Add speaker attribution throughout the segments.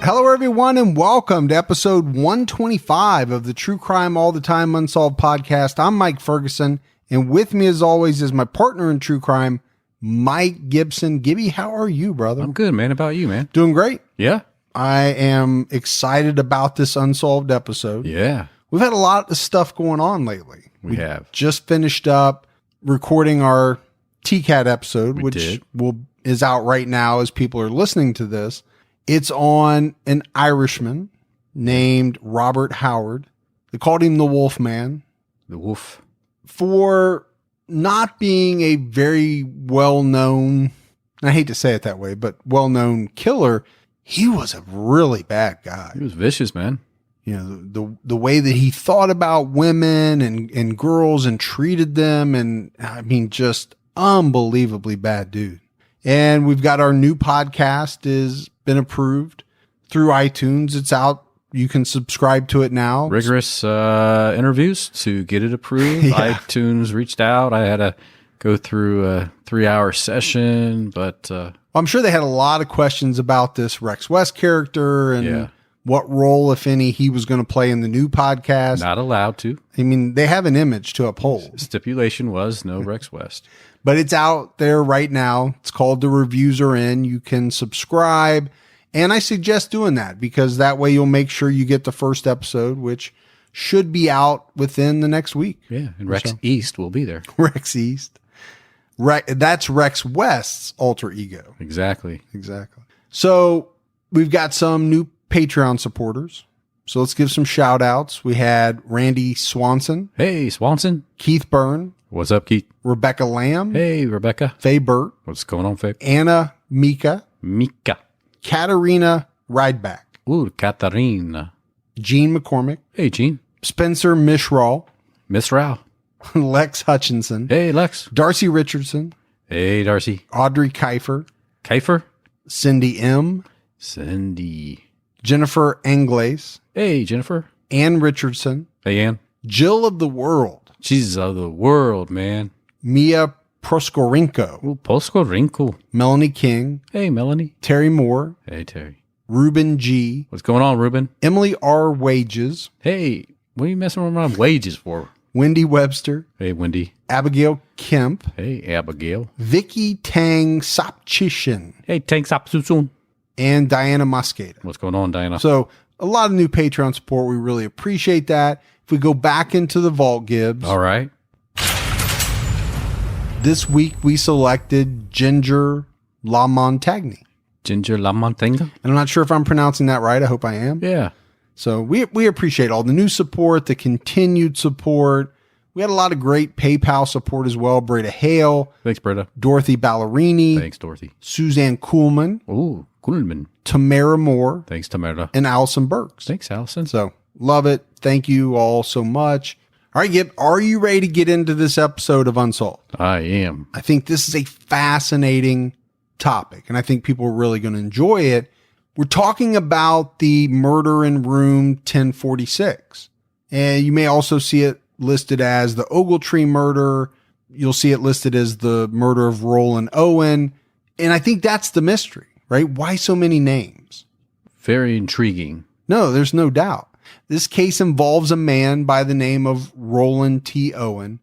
Speaker 1: Hello, everyone, and welcome to episode 125 of the True Crime All the Time Unsolved podcast. I'm Mike Ferguson, and with me, as always, is my partner in true crime, Mike Gibson. Gibby, how are you, brother?
Speaker 2: I'm good, man. How about you, man?
Speaker 1: Doing great.
Speaker 2: Yeah?
Speaker 1: I am excited about this unsolved episode.
Speaker 2: Yeah.
Speaker 1: We've had a lot of stuff going on lately.
Speaker 2: We have.
Speaker 1: Just finished up recording our TCAT episode, which is out right now as people are listening to this. It's on an Irishman named Robert Howard. They called him the Wolf Man.
Speaker 2: The Wolf.
Speaker 1: For not being a very well-known, I hate to say it that way, but well-known killer, he was a really bad guy.
Speaker 2: He was vicious, man.
Speaker 1: You know, the way that he thought about women and girls and treated them, and I mean, just unbelievably bad dude. And we've got our new podcast is been approved through iTunes. It's out. You can subscribe to it now.
Speaker 2: Rigorous interviews to get it approved. Yeah. iTunes reached out. I had to go through a 3-hour session, but
Speaker 1: I'm sure they had a lot of questions about this Rex West character and what role, if any, he was going to play in the new podcast.
Speaker 2: Not allowed to.
Speaker 1: I mean, they have an image to uphold.
Speaker 2: Stipulation was no Rex West.
Speaker 1: But it's out there right now. It's called The Reviews Are In. You can subscribe. And I suggest doing that because that way you'll make sure you get the first episode, which should be out within the next week.
Speaker 2: Yeah. And Rex East will be there.
Speaker 1: Rex East. That's Rex West's alter ego.
Speaker 2: Exactly.
Speaker 1: So we've got some new Patreon supporters. So let's give some shout outs. We had Randy Swanson.
Speaker 2: Hey, Swanson.
Speaker 1: Keith Byrne.
Speaker 2: What's up, Keith?
Speaker 1: Rebecca Lamb.
Speaker 2: Hey, Rebecca.
Speaker 1: Faye Burt.
Speaker 2: What's going on, Faye?
Speaker 1: Anna Mika. Katarina Rideback.
Speaker 2: Ooh, Katarina.
Speaker 1: Gene McCormick.
Speaker 2: Hey, Gene.
Speaker 1: Spencer Mishral.
Speaker 2: Miss Rao.
Speaker 1: Lex Hutchinson.
Speaker 2: Hey, Lex.
Speaker 1: Darcy Richardson.
Speaker 2: Hey, Darcy.
Speaker 1: Audrey Kiefer. Cindy M. Jennifer Englace.
Speaker 2: Hey, Jennifer.
Speaker 1: Ann Richardson.
Speaker 2: Hey, Ann.
Speaker 1: Jill of the World.
Speaker 2: Jesus of the world, man.
Speaker 1: Mia Proskorenko.
Speaker 2: Ooh, Proskorenko.
Speaker 1: Melanie King.
Speaker 2: Hey, Melanie.
Speaker 1: Terry Moore.
Speaker 2: Hey, Terry.
Speaker 1: Ruben G.
Speaker 2: What's going on, Ruben?
Speaker 1: Emily R. Wages.
Speaker 2: Hey, what are you messing around wages for?
Speaker 1: Wendy Webster.
Speaker 2: Hey, Wendy.
Speaker 1: Abigail Kemp.
Speaker 2: Hey, Abigail.
Speaker 1: Vicky Tang Sapchishin.
Speaker 2: Hey, Tang Sapsusun.
Speaker 1: And Diana Mosqueda.
Speaker 2: What's going on, Diana?
Speaker 1: So a lot of new Patreon support. We really appreciate that. If we go back into the vault, Gibbs.
Speaker 2: All right.
Speaker 1: This week we selected Ginger Lamontagne.
Speaker 2: Ginger Lamontagne?
Speaker 1: And I'm not sure if I'm pronouncing that right. I hope I am.
Speaker 2: Yeah.
Speaker 1: So we appreciate all the new support, the continued support. We had a lot of great PayPal support as well. Breda Hale.
Speaker 2: Thanks, Breda.
Speaker 1: Dorothy Ballerini.
Speaker 2: Thanks, Dorothy.
Speaker 1: Suzanne Kuhlman.
Speaker 2: Ooh, Kuhlman.
Speaker 1: Tamara Moore.
Speaker 2: Thanks, Tamara.
Speaker 1: And Allison Burks.
Speaker 2: Thanks, Allison.
Speaker 1: So love it. Thank you all so much. All right, Gib, are you ready to get into this episode of Unsolved?
Speaker 2: I am.
Speaker 1: I think this is a fascinating topic, and I think people are really going to enjoy it. We're talking about the murder in room 1046. And you may also see it listed as the Ogletree murder. You'll see it listed as the murder of Roland Owen. And I think that's the mystery, right? Why so many names?
Speaker 2: Very intriguing.
Speaker 1: No, there's no doubt. This case involves a man by the name of Roland T. Owen.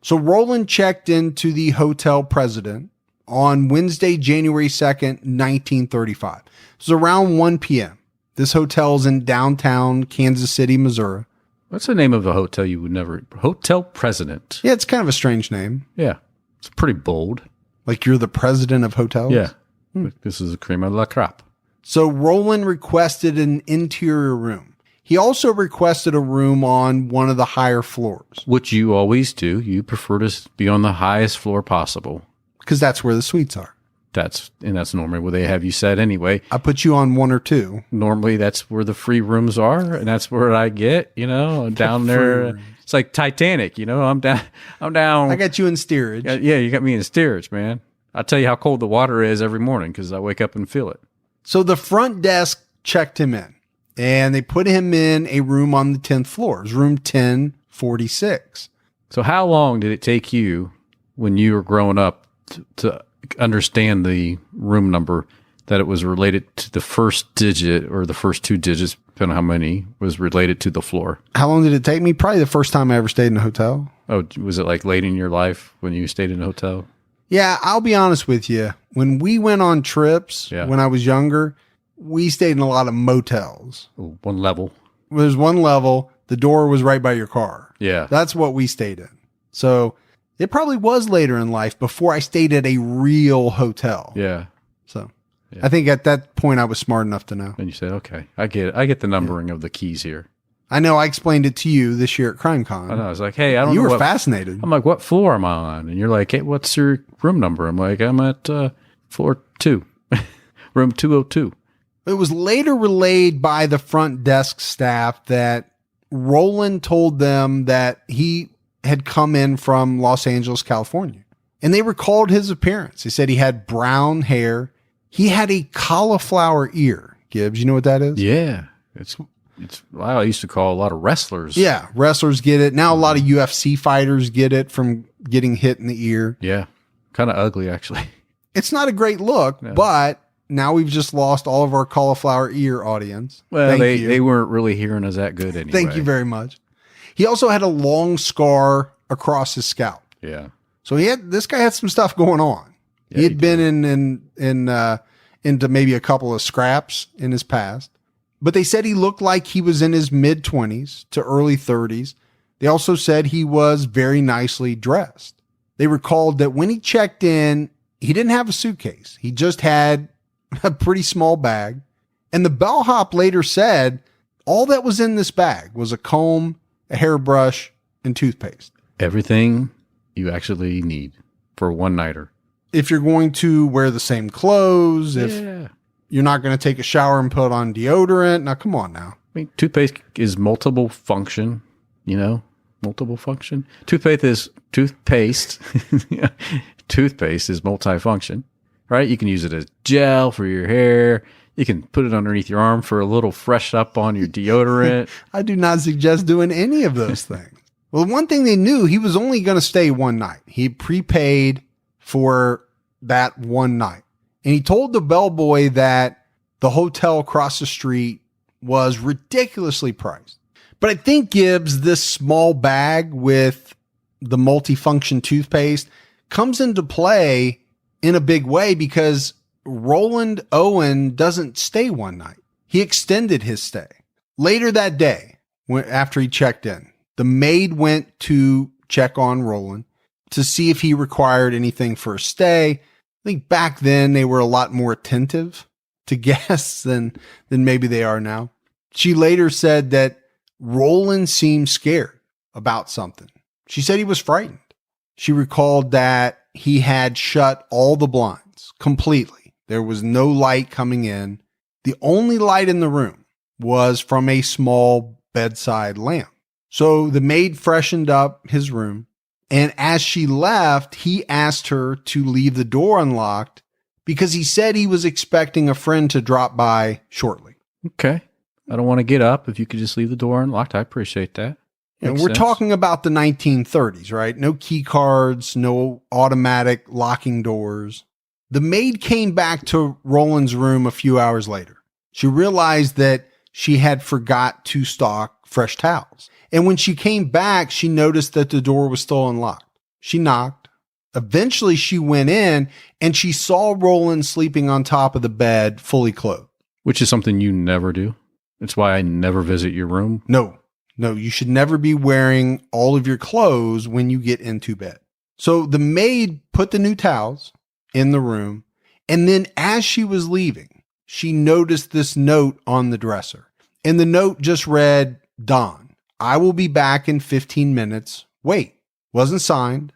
Speaker 1: So Roland checked into the hotel President on Wednesday, January 2nd, 1935. It was around 1 p.m. This hotel is in downtown Kansas City, Missouri.
Speaker 2: What's the name of a hotel you would never... Hotel President.
Speaker 1: Yeah, it's kind of a strange name.
Speaker 2: Yeah. It's pretty bold.
Speaker 1: Like you're the president of hotels?
Speaker 2: Yeah. This is a cream of la crop.
Speaker 1: So Roland requested an interior room. He also requested a room on one of the higher floors.
Speaker 2: Which you always do. You prefer to be on the highest floor possible.
Speaker 1: Because that's where the suites are.
Speaker 2: That's normally where they have you set anyway.
Speaker 1: I put you on 1 or 2.
Speaker 2: Normally that's where the free rooms are, and that's where I get, down there. It's like Titanic, I'm down.
Speaker 1: I got you in steerage.
Speaker 2: Yeah, you got me in steerage, man. I'll tell you how cold the water is every morning because I wake up and feel it.
Speaker 1: So the front desk checked him in. And they put him in a room on the 10th floor. It was room 1046.
Speaker 2: So how long did it take you when you were growing up to understand the room number that it was related to the first digit or the first two digits, depending on how many, was related to the floor.
Speaker 1: How long did it take me? Probably the first time I ever stayed in a hotel.
Speaker 2: Oh, was it like late in your life when you stayed in a hotel?
Speaker 1: Yeah, I'll be honest with you. When we went on trips when I was younger, we stayed in a lot of motels.
Speaker 2: One level.
Speaker 1: There's one level. The door was right by your car.
Speaker 2: Yeah.
Speaker 1: That's what we stayed in. So it probably was later in life before I stayed at a real hotel.
Speaker 2: Yeah.
Speaker 1: So I think at that point I was smart enough to know.
Speaker 2: And you say, okay, I get it. I get the numbering of the keys here.
Speaker 1: I know I explained it to you this year at CrimeCon.
Speaker 2: I know. I was like, hey, I don't know.
Speaker 1: You were fascinated.
Speaker 2: I'm like, what floor am I on? And you're like, hey, what's your room number? I'm like, I'm at floor 2, room 202.
Speaker 1: It was later relayed by the front desk staff that Roland told them that he had come in from Los Angeles, California. And they recalled his appearance. They said he had brown hair. He had a cauliflower ear. Gibbs, you know what that is?
Speaker 2: Yeah. It's I used to call a lot of wrestlers.
Speaker 1: Yeah, wrestlers get it. Now a lot of UFC fighters get it from getting hit in the ear.
Speaker 2: Yeah. Kind of ugly, actually.
Speaker 1: It's not a great look, but now we've just lost all of our cauliflower ear audience.
Speaker 2: Well, they weren't really hearing us that good anyway.
Speaker 1: Thank you very much. He also had a long scar across his scalp.
Speaker 2: Yeah.
Speaker 1: So this guy had some stuff going on. Yeah, he had been into maybe a couple of scraps in his past. But they said he looked like he was in his mid-20s to early 30s. They also said he was very nicely dressed. They recalled that when he checked in, he didn't have a suitcase. He just had a pretty small bag. And the bellhop later said all that was in this bag was a comb, a hairbrush, and toothpaste.
Speaker 2: Everything you actually need for a one-nighter.
Speaker 1: If you're going to wear the same clothes, if you're not going to take a shower and put on deodorant. Now, come on now.
Speaker 2: I mean, toothpaste is multiple function, multiple function. Toothpaste is multifunction, right? You can use it as gel for your hair. You can put it underneath your arm for a little fresh up on your deodorant.
Speaker 1: I do not suggest doing any of those things. Well, one thing they knew, he was only going to stay one night. He prepaid for that one night. And he told the bellboy that the hotel across the street was ridiculously priced. But I think, Gibbs, this small bag with the multifunction toothpaste comes into play in a big way because Roland Owen doesn't stay one night. He extended his stay. Later that day, after he checked in, the maid went to check on Roland to see if he required anything for a stay. I think back then they were a lot more attentive to guests than maybe they are now. She later said that Roland seemed scared about something. She said he was frightened. She recalled that he had shut all the blinds completely. There was no light coming in. The only light in the room was from a small bedside lamp. So the maid freshened up his room. And as she left, he asked her to leave the door unlocked because he said he was expecting a friend to drop by shortly.
Speaker 2: Okay. I don't want to get up. If you could just leave the door unlocked, I appreciate that.
Speaker 1: And we're talking about the 1930s, right? No key cards, no automatic locking doors. The maid came back to Roland's room a few hours later. She realized that she had forgot to stock fresh towels. And when she came back, she noticed that the door was still unlocked. She knocked. Eventually, she went in and she saw Roland sleeping on top of the bed, fully clothed.
Speaker 2: Which is something you never do. It's why I never visit your room.
Speaker 1: No, you should never be wearing all of your clothes when you get into bed. So the maid put the new towels in the room. And then as she was leaving, she noticed this note on the dresser. And the note just read, Don, I will be back in 15 minutes. Wait, wasn't signed.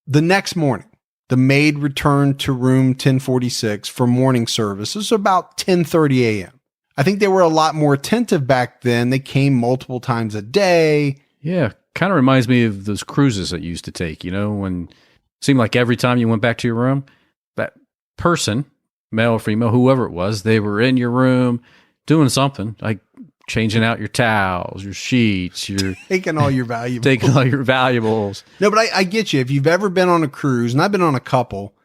Speaker 1: The next morning, the maid returned to room 1046 for morning service. It was about 10:30 a.m. I think they were a lot more attentive back then. They came multiple times a day.
Speaker 2: Yeah, kind of reminds me of those cruises that you used to take, when it seemed like every time you went back to your room, that person, male or female, whoever it was, they were in your room doing something, like changing out your towels, your sheets,
Speaker 1: taking all your valuables.
Speaker 2: No,
Speaker 1: but I get you. If you've ever been on a cruise, and I've been on a couple,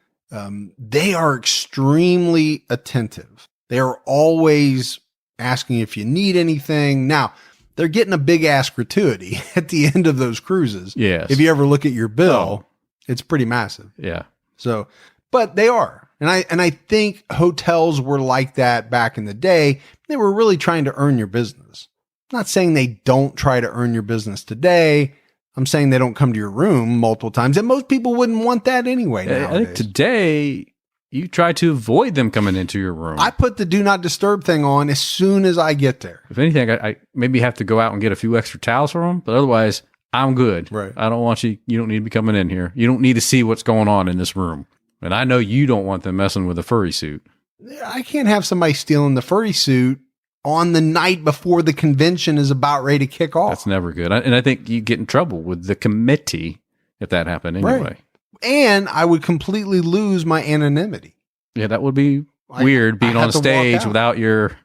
Speaker 1: They are extremely attentive. They are always asking if you need anything. Now, they're getting a big ass gratuity at the end of those cruises.
Speaker 2: Yes.
Speaker 1: If you ever look at your bill, it's pretty massive.
Speaker 2: Yeah.
Speaker 1: So, but they are. And I think hotels were like that back in the day. They were really trying to earn your business. I'm not saying they don't try to earn your business today. I'm saying they don't come to your room multiple times. And most people wouldn't want that anyway nowadays.
Speaker 2: I think today you try to avoid them coming into your room.
Speaker 1: I put the do not disturb thing on as soon as I get there.
Speaker 2: If anything, I maybe have to go out and get a few extra towels for them, but otherwise I'm good.
Speaker 1: Right.
Speaker 2: I don't want you don't need to be coming in here. You don't need to see what's going on in this room. And I know you don't want them messing with a furry suit.
Speaker 1: I can't have somebody stealing the furry suit on the night before the convention is about ready to kick off.
Speaker 2: That's never good. And I think you get in trouble with the committee if that happened anyway.
Speaker 1: Right. And I would completely lose my anonymity.
Speaker 2: Yeah, that would be weird being on stage without your,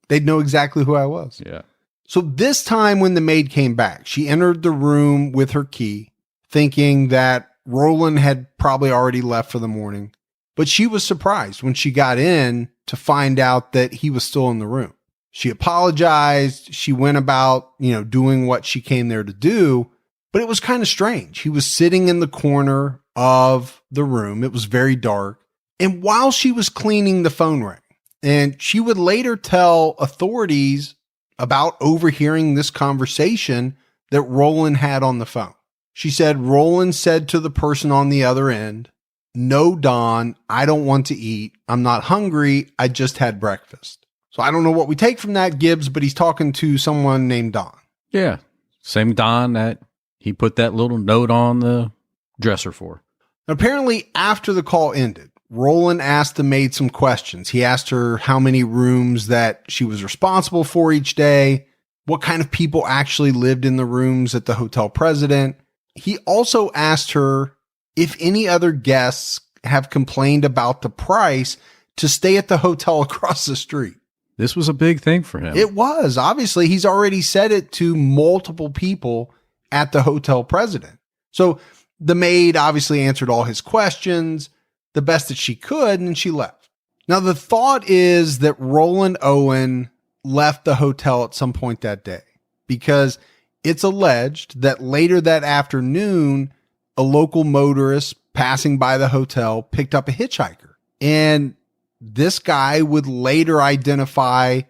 Speaker 1: They'd know exactly who I was.
Speaker 2: Yeah.
Speaker 1: So this time when the maid came back, she entered the room with her key, thinking that Roland had probably already left for the morning. But she was surprised when she got in to find out that he was still in the room. She apologized. She went about, doing what she came there to do, but it was kind of strange. He was sitting in the corner of the room. It was very dark. And while she was cleaning, the phone rang. And she would later tell authorities about overhearing this conversation that Roland had on the phone. She said, Roland said to the person on the other end, "No, Don, I don't want to eat. I'm not hungry. I just had breakfast." So I don't know what we take from that, Gibbs, but he's talking to someone named Don.
Speaker 2: Yeah. Same Don that he put that little note on the dresser for.
Speaker 1: Apparently, after the call ended, Roland asked the maid some questions. He asked her how many rooms that she was responsible for each day, what kind of people actually lived in the rooms at the hotel President. He also asked her if any other guests have complained about the price to stay at the hotel across the street.
Speaker 2: This was a big thing for him.
Speaker 1: It was. Obviously, he's already said it to multiple people at the hotel President. So the maid obviously answered all his questions the best that she could, and she left. Now, the thought is that Roland Owen left the hotel at some point that day because it's alleged that later that afternoon, a local motorist passing by the hotel picked up a hitchhiker. And this guy would later identify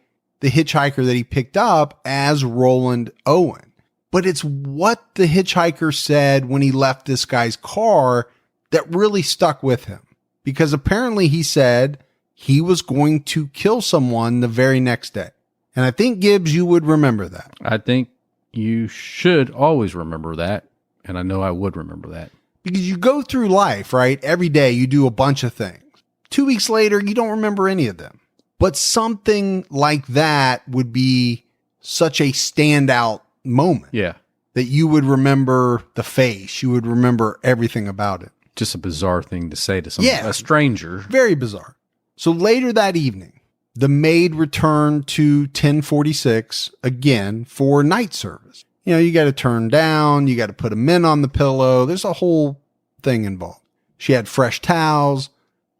Speaker 1: the hitchhiker that he picked up as Roland Owen. But it's what the hitchhiker said when he left this guy's car that really stuck with him. Because apparently he said he was going to kill someone the very next day. And I think, Gibbs, you would remember that.
Speaker 2: I think you should always remember that. And I know I would remember that.
Speaker 1: Because you go through life, right? Every day you do a bunch of things. 2 weeks later, you don't remember any of them. But something like that would be such a standout moment.
Speaker 2: Yeah.
Speaker 1: That you would remember the face. You would remember everything about it.
Speaker 2: Just a bizarre thing to say to someone, a stranger.
Speaker 1: Very bizarre. So later that evening, the maid returned to 1046 again for night service. You got to turn down, you got to put a mint on the pillow. There's a whole thing involved. She had fresh towels.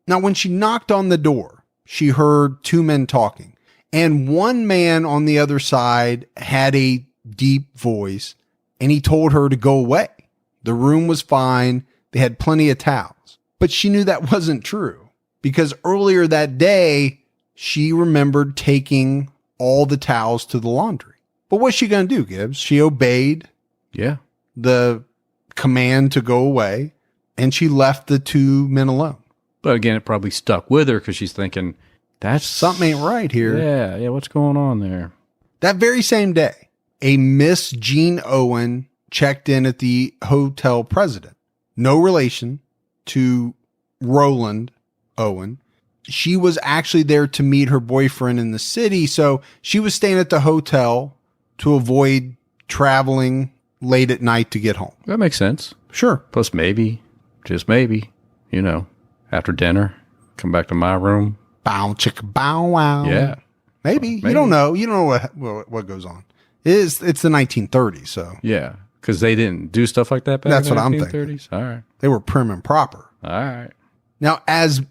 Speaker 1: Now, when she knocked on the door, she heard two men talking, and one man on the other side had a deep voice, and he told her to go away. The room was fine. They had plenty of towels, but she knew that wasn't true because earlier that day, she remembered taking all the towels to the laundry. But what's she going to do, Gibbs? She obeyed the command to go away, and she left the two men alone.
Speaker 2: But again, it probably stuck with her because she's thinking, that's
Speaker 1: something ain't right here.
Speaker 2: Yeah, what's going on there?
Speaker 1: That very same day, a Miss Jean Owen checked in at the hotel President. No relation to Roland Owen. She was actually there to meet her boyfriend in the city, so she was staying at the hotel to avoid traveling late at night to get home.
Speaker 2: That makes sense.
Speaker 1: Sure.
Speaker 2: Plus maybe, just maybe, after dinner, come back to my room.
Speaker 1: Bow, chicka, bow, wow.
Speaker 2: Yeah.
Speaker 1: Maybe. You don't know. You don't know what goes on. It's the 1930s, so.
Speaker 2: Yeah. Because they didn't do stuff like that back in the 1930s?
Speaker 1: I'm thinking.
Speaker 2: All right.
Speaker 1: They were prim and proper.
Speaker 2: All right.
Speaker 1: Now, as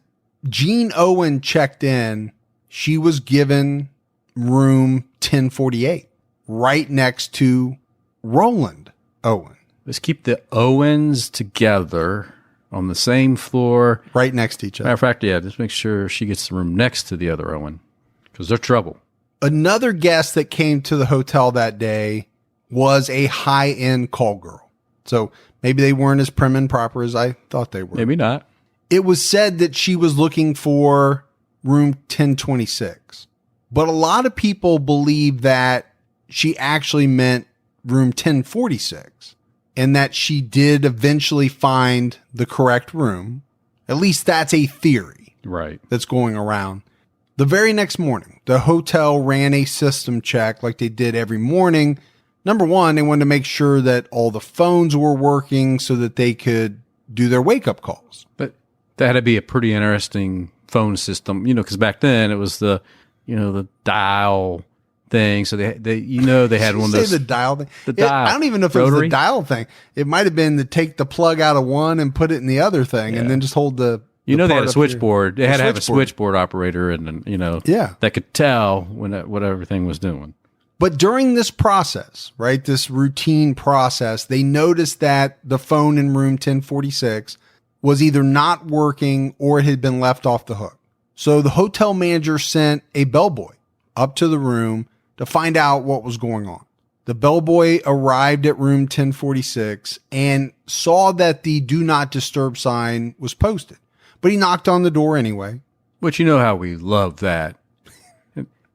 Speaker 1: Jean Owen checked in, she was given room 1048, right next to Roland Owen.
Speaker 2: Let's keep the Owens together on the same floor.
Speaker 1: Right next to each other.
Speaker 2: Matter of fact, yeah, just make sure she gets the room next to the other Owen because they're trouble.
Speaker 1: Another guest that came to the hotel that day was a high-end call girl. So maybe they weren't as prim and proper as I thought they were.
Speaker 2: Maybe not.
Speaker 1: It was said that she was looking for room 1026. But a lot of people believe that she actually meant room 1046 and that she did eventually find the correct room. At least that's a theory.
Speaker 2: Right.
Speaker 1: That's going around. The very next morning, the hotel ran a system check like they did every morning. Number one, they wanted to make sure that all the phones were working so that they could do their wake-up calls.
Speaker 2: But that had to be a pretty interesting phone system, because back then it was the dial thing. So they had one of those.
Speaker 1: Say the dial thing.
Speaker 2: The dial.
Speaker 1: I don't even know if
Speaker 2: Rotary?
Speaker 1: it was the dial thing. It might have been to take the plug out of one and put it in the other thing, and then just hold the.
Speaker 2: They had
Speaker 1: part
Speaker 2: a
Speaker 1: up
Speaker 2: switchboard. They
Speaker 1: here.
Speaker 2: had to have a switchboard operator, and that could tell what everything was doing.
Speaker 1: But during this process, right, this routine process, they noticed that the phone in room 1046 was either not working or it had been left off the hook. So the hotel manager sent a bellboy up to the room to find out what was going on. The bellboy arrived at room 1046 and saw that the do not disturb sign was posted, but he knocked on the door anyway.
Speaker 2: But you know how we love that.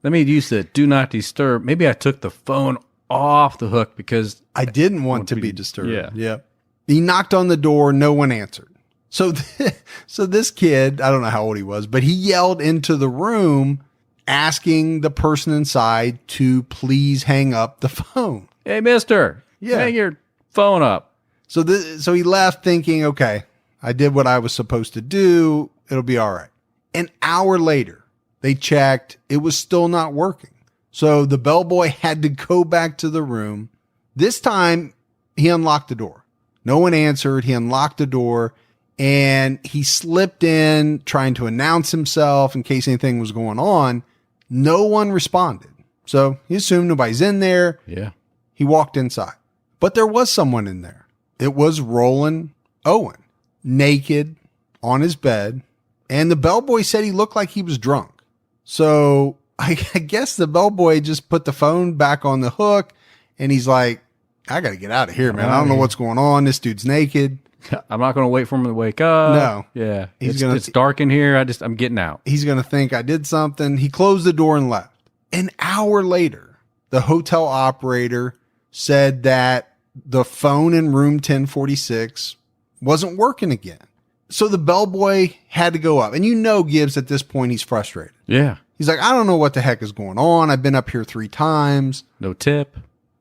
Speaker 2: Let me use the do not disturb. Maybe I took the phone off the hook because
Speaker 1: I didn't want to be disturbed.
Speaker 2: Yeah.
Speaker 1: Yep. He knocked on the door. No one answered. So this kid, I don't know how old he was, but he yelled into the room asking the person inside to please hang up the phone.
Speaker 2: Hey, mister, hang your phone up.
Speaker 1: So he left thinking, okay, I did what I was supposed to do. It'll be all right. An hour later, they checked. It was still not working. So the bellboy had to go back to the room. This time, he unlocked the door. No one answered. He unlocked the door and he slipped in trying to announce himself in case anything was going on. No one responded. So he assumed nobody's in there.
Speaker 2: Yeah.
Speaker 1: He walked inside. But there was someone in there. It was Roland Owen, naked on his bed. And the bellboy said he looked like he was drunk. So I guess the bellboy just put the phone back on the hook and he's like, I got to get out of here, man. I don't know what's going on. This dude's naked.
Speaker 2: I'm not going to wait for him to wake up.
Speaker 1: No.
Speaker 2: Yeah. It's dark in here. I'm getting out.
Speaker 1: He's going to think I did something. He closed the door and left. An hour later, the hotel operator said that the phone in room 1046 wasn't working again. So the bellboy had to go up. And Gibbs at this point, he's frustrated.
Speaker 2: Yeah.
Speaker 1: He's like, I don't know what the heck is going on. I've been up here 3 times.
Speaker 2: No tip.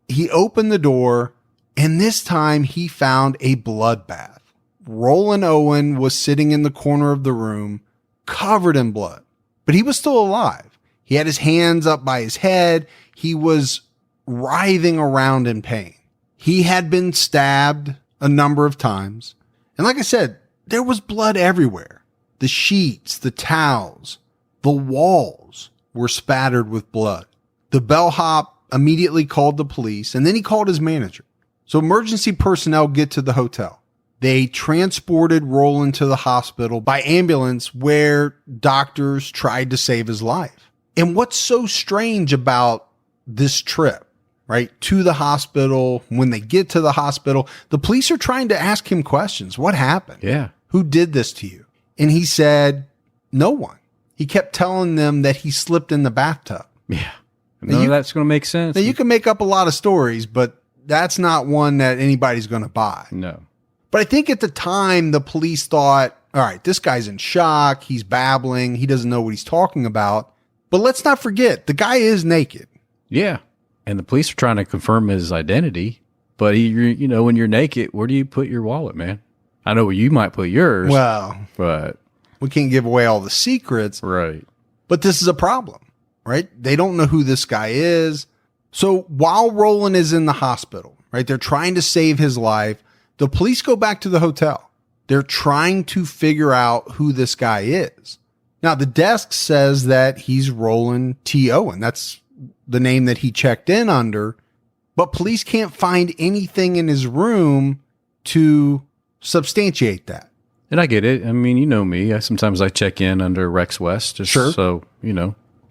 Speaker 1: He opened the door, and this time he found a bloodbath. Roland Owen was sitting in the corner of the room, covered in blood, but he was still alive. He had his hands up by his head. He was writhing around in pain. He had been stabbed a number of times. And like I said, there was blood everywhere. The sheets, the towels, the walls were spattered with blood. The bellhop immediately called the police, and then he called his manager. So emergency personnel get to the hotel. They transported Roland to the hospital by ambulance where doctors tried to save his life. And what's so strange about this trip, right, to the hospital, when they get to the hospital, the police are trying to ask him questions. What happened?
Speaker 2: Yeah.
Speaker 1: Who did this to you? And he said, no one. He kept telling them that he slipped in the bathtub.
Speaker 2: Yeah. No, that's going to make sense.
Speaker 1: Now, you can make up a lot of stories, but that's not one that anybody's going to buy.
Speaker 2: No.
Speaker 1: But I think at the time, the police thought, all right, this guy's in shock. He's babbling. He doesn't know what he's talking about. But let's not forget, the guy is naked.
Speaker 2: Yeah. And the police are trying to confirm his identity. But, when you're naked, where do you put your wallet, man? I know where you might put yours.
Speaker 1: Well,
Speaker 2: but
Speaker 1: we can't give away all the secrets.
Speaker 2: Right.
Speaker 1: But this is a problem, right? They don't know who this guy is. So while Roland is in the hospital, right, they're trying to save his life. The police go back to the hotel They're trying to figure out who this guy is. Now, the desk says that he's Roland T. Owen. That's the name that he checked in under. But police can't find anything in his room to substantiate that.
Speaker 2: And I get it. I mean, you know me. Sometimes I check in under Rex West just so,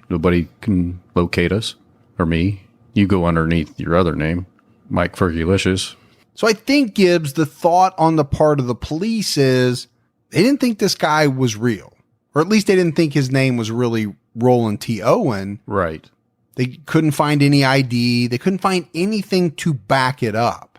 Speaker 2: nobody can locate us or me. You go underneath your other name, Mike Fergalicious.
Speaker 1: So I think, Gibbs, the thought on the part of the police is they didn't think this guy was real. Or at least they didn't think his name was really Roland T. Owen.
Speaker 2: Right.
Speaker 1: They couldn't find any ID. They couldn't find anything to back it up.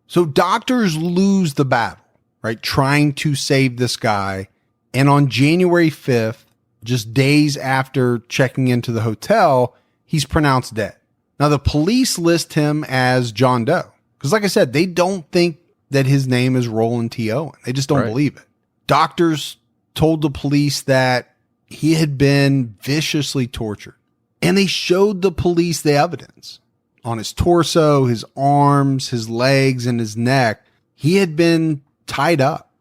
Speaker 1: So doctors lose the battle, right? Trying to save this guy. And on January 5th, just days after checking into the hotel, he's pronounced dead. Now, the police list him as John Doe. Because like I said, they don't think that his name is Roland T. Owen. They just don't believe it. Doctors told the police that he had been viciously tortured. And they showed the police the evidence. On his torso, his arms, his legs, and his neck, he had been tied up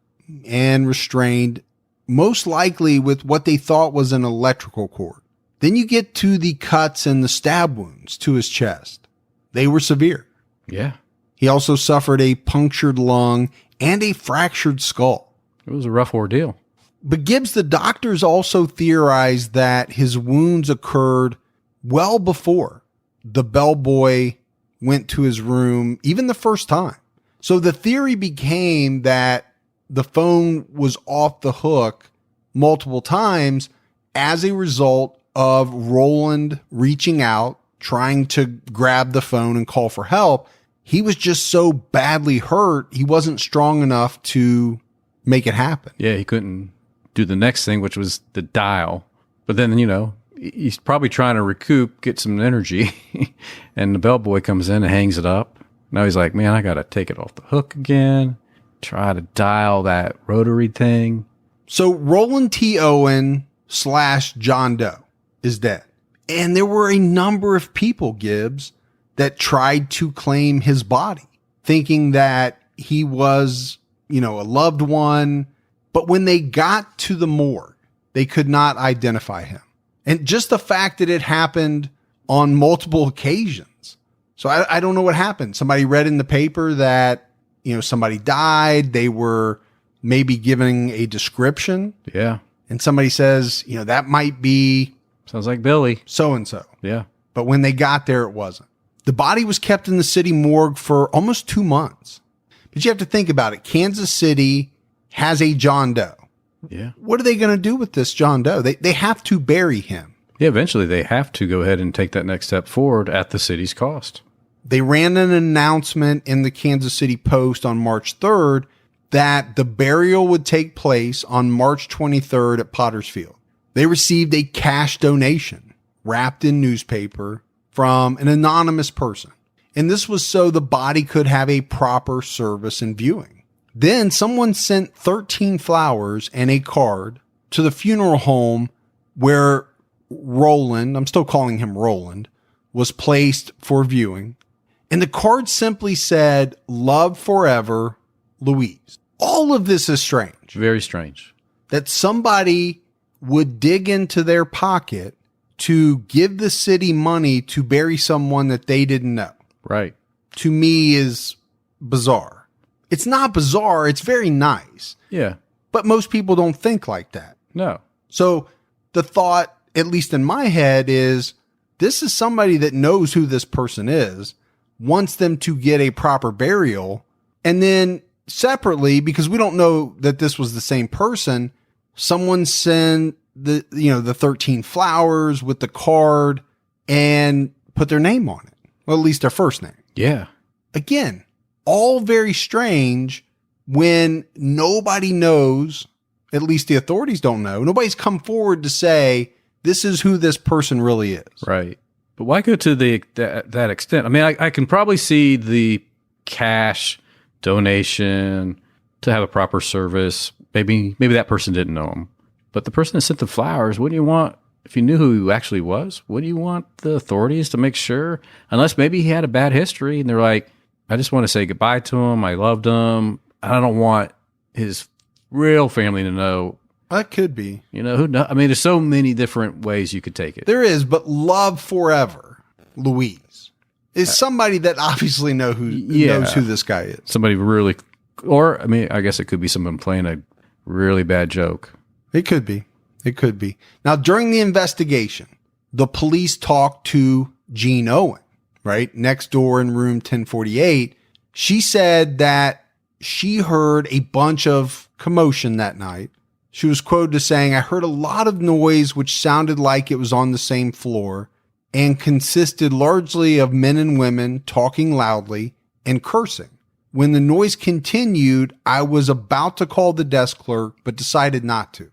Speaker 1: and restrained, most likely with what they thought was an electrical cord. Then you get to the cuts and the stab wounds to his chest. They were severe.
Speaker 2: Yeah.
Speaker 1: He also suffered a punctured lung and a fractured skull.
Speaker 2: It was a rough ordeal.
Speaker 1: But Gibbs, the doctors also theorized that his wounds occurred well before the bellboy went to his room, even the first time. So the theory became that the phone was off the hook multiple times as a result of Roland reaching out, trying to grab the phone and call for help. He was just so badly hurt, he wasn't strong enough to make it happen.
Speaker 2: Yeah, he couldn't do the next thing, which was the dial. But then, he's probably trying to recoup, get some energy. And the bellboy comes in and hangs it up. Now he's like, man, I got to take it off the hook again. Try to dial that rotary thing.
Speaker 1: So Roland T. Owen / John Doe is dead. And there were a number of people, Gibbs, that tried to claim his body, thinking that he was, a loved one. But when they got to the morgue, they could not identify him. And just the fact that it happened on multiple occasions. So I don't know what happened. Somebody read in the paper that, somebody died. They were maybe giving a description.
Speaker 2: Yeah.
Speaker 1: And somebody says, that might be.
Speaker 2: Sounds like Billy.
Speaker 1: So-and-so.
Speaker 2: Yeah.
Speaker 1: But when they got there, it wasn't. The body was kept in the city morgue for almost 2 months. But you have to think about it. Kansas City has a John Doe.
Speaker 2: Yeah.
Speaker 1: What are they going to do with this John Doe? They have to bury him.
Speaker 2: Yeah, eventually they have to go ahead and take that next step forward at the city's cost.
Speaker 1: They ran an announcement in the Kansas City Post on March 3rd that the burial would take place on March 23rd at Potter's Field. They received a cash donation wrapped in newspaper from an anonymous person. And this was so the body could have a proper service and viewing. Then someone sent 13 flowers and a card to the funeral home where Roland, I'm still calling him Roland, was placed for viewing. And the card simply said, "Love forever, Louise." All of this is strange.
Speaker 2: Very strange.
Speaker 1: That somebody would dig into their pocket to give the city money to bury someone that they didn't know.
Speaker 2: Right.
Speaker 1: To me is bizarre. It's not bizarre. It's very nice.
Speaker 2: Yeah.
Speaker 1: But most people don't think like that.
Speaker 2: No.
Speaker 1: So the thought, at least in my head, is this is somebody that knows who this person is, wants them to get a proper burial, and then separately, because we don't know that this was the same person, someone send the 13 flowers with the card and put their name on it. Well, at least their first name.
Speaker 2: Yeah.
Speaker 1: Again, all very strange when nobody knows, at least the authorities don't know. Nobody's come forward to say, this is who this person really is.
Speaker 2: Right. But why go to that extent? I mean, I can probably see the cash donation to have a proper service. Maybe that person didn't know him. But the person that sent the flowers, wouldn't you want, if you knew who he actually was, wouldn't you want the authorities to make sure? Unless maybe he had a bad history and they're like, I just want to say goodbye to him. I loved him. I don't want his real family to know.
Speaker 1: That could be.
Speaker 2: You know, I mean, there's so many different ways you could take it.
Speaker 1: There is, but love forever, Louise, is somebody that obviously knows who this guy is.
Speaker 2: Somebody really, or I mean, I guess it could be someone playing a really bad joke.
Speaker 1: It could be. It could be. Now, during the investigation, the police talked to Jean Owen, right? Next door in room 1048. She said that she heard a bunch of commotion that night. She was quoted as saying, I heard a lot of noise which sounded like it was on the same floor and consisted largely of men and women talking loudly and cursing. When the noise continued, I was about to call the desk clerk, but decided not to.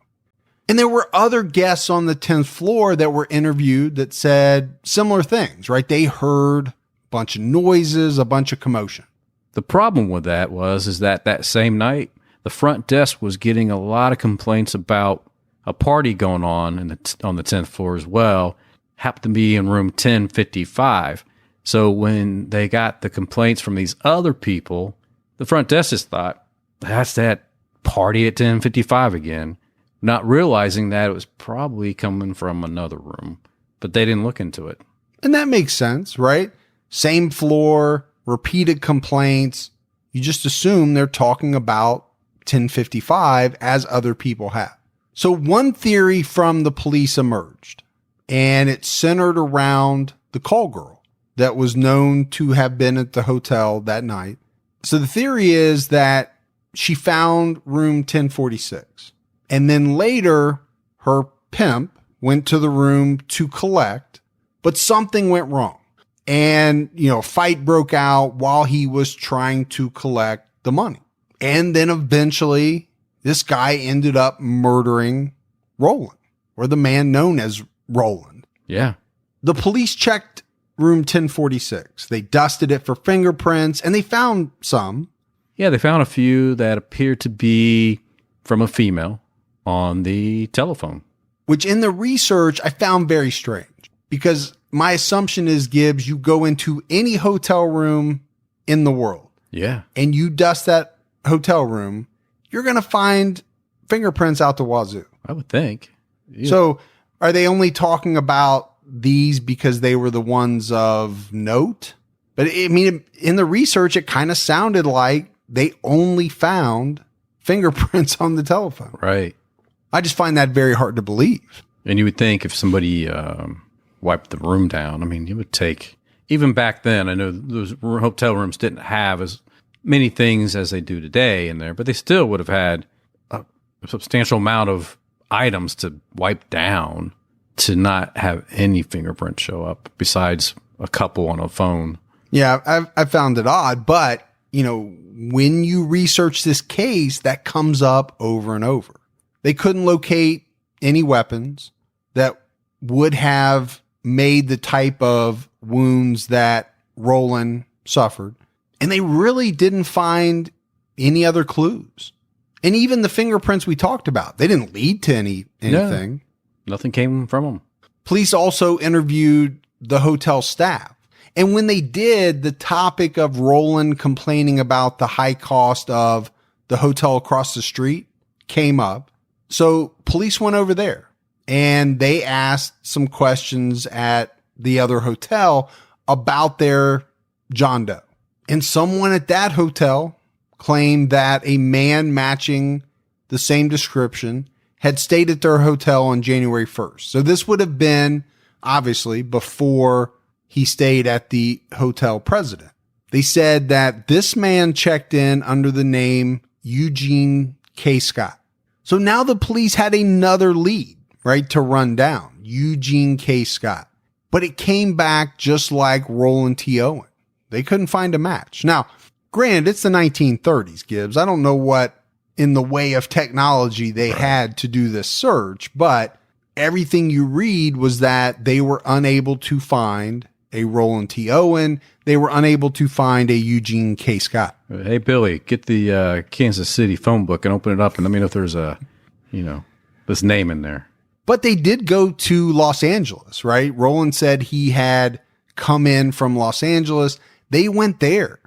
Speaker 1: And there were other guests on the 10th floor that were interviewed that said similar things, right? They heard a bunch of noises, a bunch of commotion.
Speaker 2: The problem with that is that same night, the front desk was getting a lot of complaints about a party going on on the 10th floor as well. Happened to be in room 1055. So when they got the complaints from these other people, the front desk just thought, that's that party at 1055 again, not realizing that it was probably coming from another room. But they didn't look into it.
Speaker 1: And that makes sense, right? Same floor, repeated complaints. You just assume they're talking about 1055 as other people have. So one theory from the police emerged, and it centered around the call girl that was known to have been at the hotel that night. So the theory is that she found room 1046, and then later her pimp went to the room to collect, but something went wrong. And, a fight broke out while he was trying to collect the money. And then eventually this guy ended up murdering Roland, or the man known as Roland.
Speaker 2: Yeah.
Speaker 1: The police checked room 1046. They dusted it for fingerprints and they found some.
Speaker 2: Yeah, they found a few that appeared to be from a female on the telephone.
Speaker 1: Which in the research I found very strange, because my assumption is, Gibbs, you go into any hotel room in the world.
Speaker 2: Yeah.
Speaker 1: And you dust that hotel room, you're going to find fingerprints out the wazoo.
Speaker 2: I would think. Yeah.
Speaker 1: So are they only talking about these because they were the ones of note? But I mean, in the research, it kind of sounded like they only found fingerprints on the telephone.
Speaker 2: Right.
Speaker 1: I just find that very hard to believe.
Speaker 2: And you would think if somebody wiped the room down, I mean, it would take, even back then, I know those hotel rooms didn't have as many things as they do today in there, but they still would have had a substantial amount of items to wipe down to not have any fingerprints show up besides a couple on a phone.
Speaker 1: Yeah, I found it odd, but when you research this case, that comes up over and over. They couldn't locate any weapons that would have made the type of wounds that Roland suffered. And they really didn't find any other clues. And even the fingerprints we talked about, they didn't lead to anything.
Speaker 2: No, nothing came from them.
Speaker 1: Police also interviewed the hotel staff. And when they did, the topic of Roland complaining about the high cost of the hotel across the street came up. So police went over there and they asked some questions at the other hotel about their John Doe. And someone at that hotel claimed that a man matching the same description had stayed at their hotel on January 1st. So this would have been obviously before he stayed at the hotel President. They said that this man checked in under the name Eugene K. Scott. So now the police had another lead, right, to run down, Eugene K. Scott. But it came back just like Roland T. Owen. They couldn't find a match. Now, granted, it's the 1930s, Gibbs. I don't know what in the way of technology they had to do this search, but everything you read was that they were unable to find a Roland T. Owen. They were unable to find a Eugene K. Scott.
Speaker 2: Hey, Billy, get the Kansas City phone book and open it up and let me know if there's this name in there.
Speaker 1: But they did go to Los Angeles, right? Roland said he had come in from Los Angeles. They went there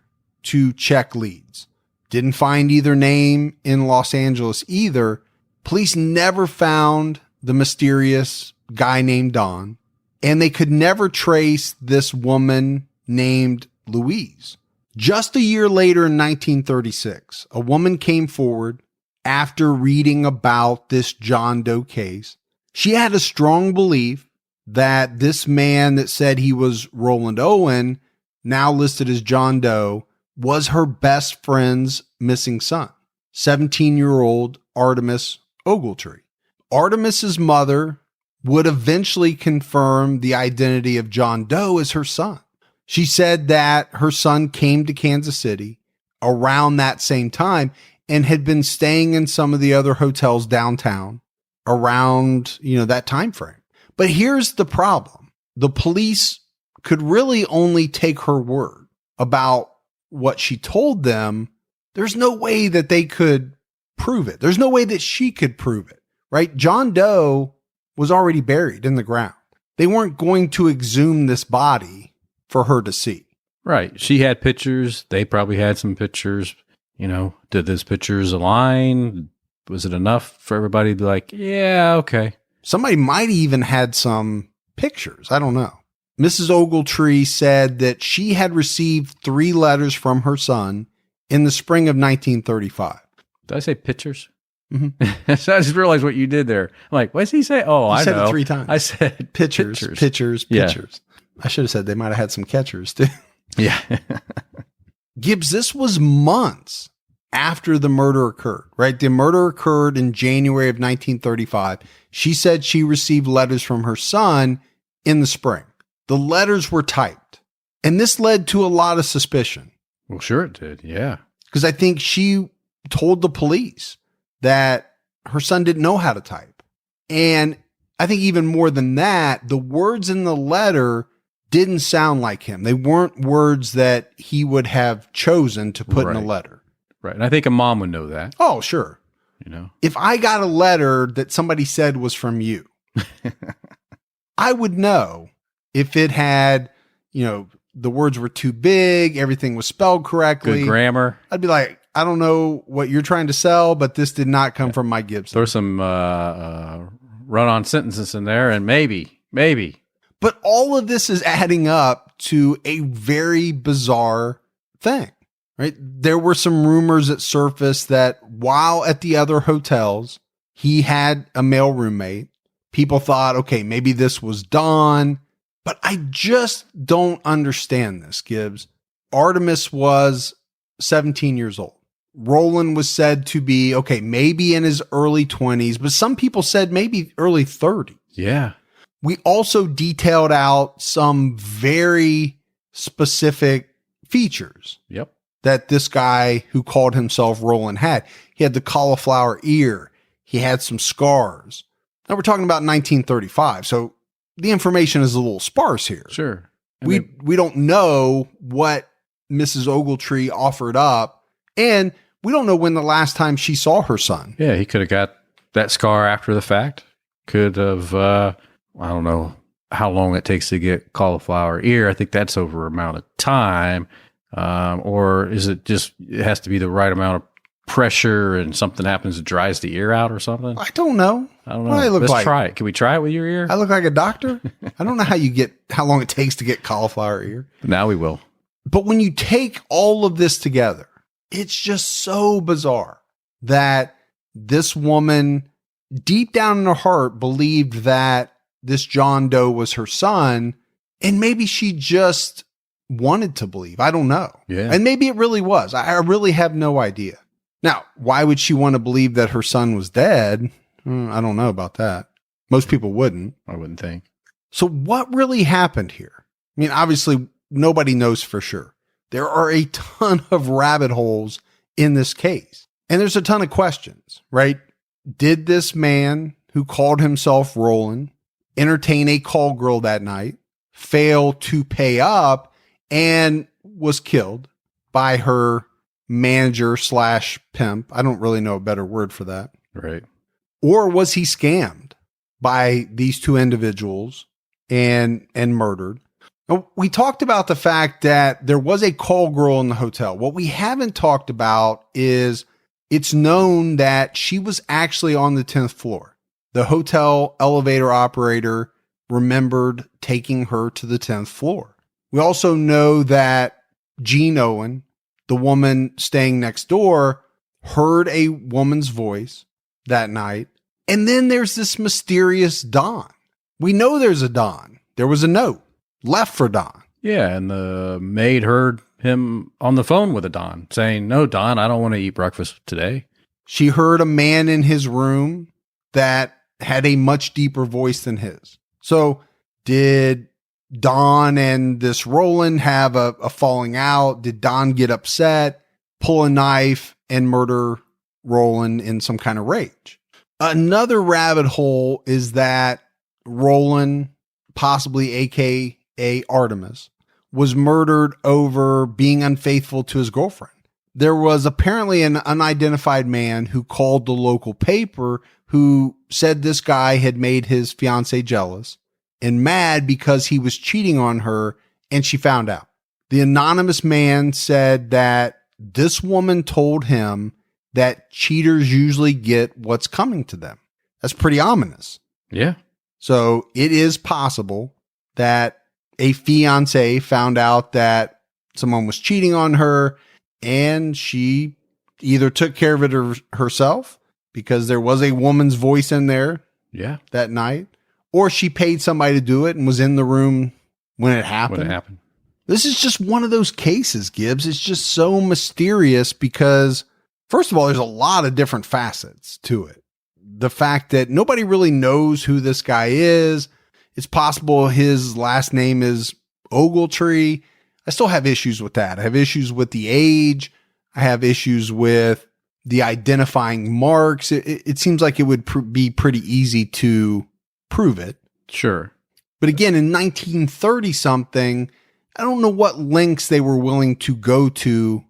Speaker 1: to check leads. Didn't find either name in Los Angeles either. Police never found the mysterious guy named Don, and they could never trace this woman named Louise. Just a year later in 1936, a woman came forward after reading about this John Doe case. She had a strong belief that this man that said he was Roland Owen, now listed as John Doe, was her best friend's missing son, 17-year-old Artemis Ogletree. Artemis's mother would eventually confirm the identity of John Doe as her son. She said that her son came to Kansas City around that same time and had been staying in some of the other hotels downtown around, that time frame. But here's the problem. The police could really only take her word about what she told them. There's no way that they could prove it. There's no way that she could prove it, right? John Doe was already buried in the ground. They weren't going to exhume this body for her to see.
Speaker 2: Right. She had pictures. They probably had some pictures. Did those pictures align? Was it enough for everybody to be like, yeah, okay.
Speaker 1: Somebody might even had some pictures. I don't know. Mrs. Ogletree said that she had received 3 letters from her son in the spring of 1935.
Speaker 2: Did I say pictures?
Speaker 1: Mm-hmm.
Speaker 2: So I just realized what you did there. I'm like, what did he say? Oh, I
Speaker 1: said
Speaker 2: know.
Speaker 1: it 3 times.
Speaker 2: I said
Speaker 1: pictures.
Speaker 2: Yeah.
Speaker 1: I should have said they might have had some catchers too.
Speaker 2: Yeah.
Speaker 1: Gibbs, this was months after the murder occurred, right? The murder occurred in January of 1935. She said she received letters from her son in the spring. The letters were typed, and this led to a lot of suspicion.
Speaker 2: Well, sure it did. Yeah.
Speaker 1: Because I think she told the police that her son didn't know how to type. And I think even more than that, the words in the letter didn't sound like him. They weren't words that he would have chosen to put in a letter.
Speaker 2: Right. And I think a mom would know that.
Speaker 1: Oh, sure. If I got a letter that somebody said was from you, I would know if it had, the words were too big, everything was spelled correctly.
Speaker 2: Good grammar.
Speaker 1: I'd be like, I don't know what you're trying to sell, but this did not come from Mike Gibson.
Speaker 2: Throw some run-on sentences in there, and maybe.
Speaker 1: But all of this is adding up to a very bizarre thing, right? There were some rumors that surfaced that while at the other hotels, he had a male roommate. People thought, okay, maybe this was Don, but I just don't understand this, Gibbs. Artemis was 17 years old. Roland was said to be, maybe in his early 20s, but some people said maybe early 30s.
Speaker 2: Yeah.
Speaker 1: We also detailed out some very specific features.
Speaker 2: Yep.
Speaker 1: That this guy who called himself Roland had. He had the cauliflower ear. He had some scars. Now we're talking about 1935, so the information is a little sparse here.
Speaker 2: Sure.
Speaker 1: We don't know what Mrs. Ogletree offered up, and we don't know when the last time she saw her son.
Speaker 2: Yeah, he could have got that scar after the fact. Could have, I don't know how long it takes to get cauliflower ear. I think that's over amount of time. Or is it just, it has to be the right amount of pressure and something happens that dries the ear out or something?
Speaker 1: I don't know.
Speaker 2: I don't know.
Speaker 1: What do I look
Speaker 2: Let's
Speaker 1: like?
Speaker 2: try it. Can we try it with your ear?
Speaker 1: I look like a doctor. I don't know how long it takes to get cauliflower ear.
Speaker 2: Now we will.
Speaker 1: But when you take all of this together, it's just so bizarre that this woman deep down in her heart believed that this John Doe was her son. And maybe she just wanted to believe. I don't know.
Speaker 2: Yeah.
Speaker 1: And maybe it really was. I really have no idea. Now, why would she want to believe that her son was dead? I don't know about that. Most people wouldn't.
Speaker 2: I wouldn't think.
Speaker 1: So what really happened here? I mean, obviously, nobody knows for sure. There are a ton of rabbit holes in this case. And there's a ton of questions, right? Did this man who called himself Roland entertain a call girl that night, fail to pay up, and was killed by her manager / pimp? I don't really know a better word for that.
Speaker 2: Right.
Speaker 1: Or was he scammed by these two individuals and murdered? Now, we talked about the fact that there was a call girl in the hotel. What we haven't talked about is it's known that she was actually on the 10th floor. The hotel elevator operator remembered taking her to the 10th floor. We also know that Jean Owen, the woman staying next door, heard a woman's voice that night. And then there's this mysterious Don. We know there's a Don. There was a note left for Don.
Speaker 2: Yeah, and the maid heard him on the phone with a Don saying, "No, Don, I don't want to eat breakfast today."
Speaker 1: She heard a man in his room that had a much deeper voice than his. So did Don and this Roland have a falling out? Did Don get upset, pull a knife, and murder Roland in some kind of rage? Another rabbit hole is that Roland, possibly AKA Artemis, was murdered over being unfaithful to his girlfriend. There was apparently an unidentified man who called the local paper who said this guy had made his fiancée jealous and mad because he was cheating on her, and she found out. The anonymous man said that this woman told him that cheaters usually get what's coming to them. That's pretty ominous.
Speaker 2: Yeah.
Speaker 1: So it is possible that a fiancé found out that someone was cheating on her, and she either took care of it herself because there was a woman's voice in there that night, or she paid somebody to do it and was in the room when it happened. This is just one of those cases, Gibbs. It's just so mysterious because, first of all, there's a lot of different facets to it. The fact that nobody really knows who this guy is. It's possible his last name is Ogletree. I still have issues with that. I have issues with the age. I have issues with the identifying marks. It seems like it would be pretty easy to prove it.
Speaker 2: Sure.
Speaker 1: But again, in 1930 something, I don't know what lengths they were willing to go to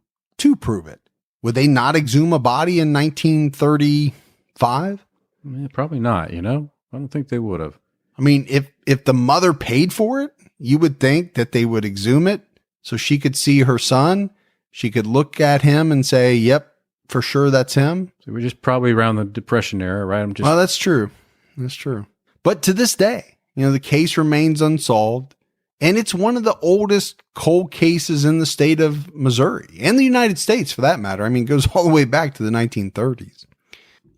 Speaker 1: prove it. Would they not exhume a body in 1935?
Speaker 2: Yeah, probably not, I don't think they would have.
Speaker 1: I mean, if the mother paid for it, you would think that they would exhume it so she could see her son. She could look at him and say, yep, for sure that's him.
Speaker 2: So we're just probably around the Depression era, right?
Speaker 1: Well, that's true. That's true. But to this day, the case remains unsolved. And it's one of the oldest cold cases in the state of Missouri and the United States for that matter. I mean, it goes all the way back to the 1930s.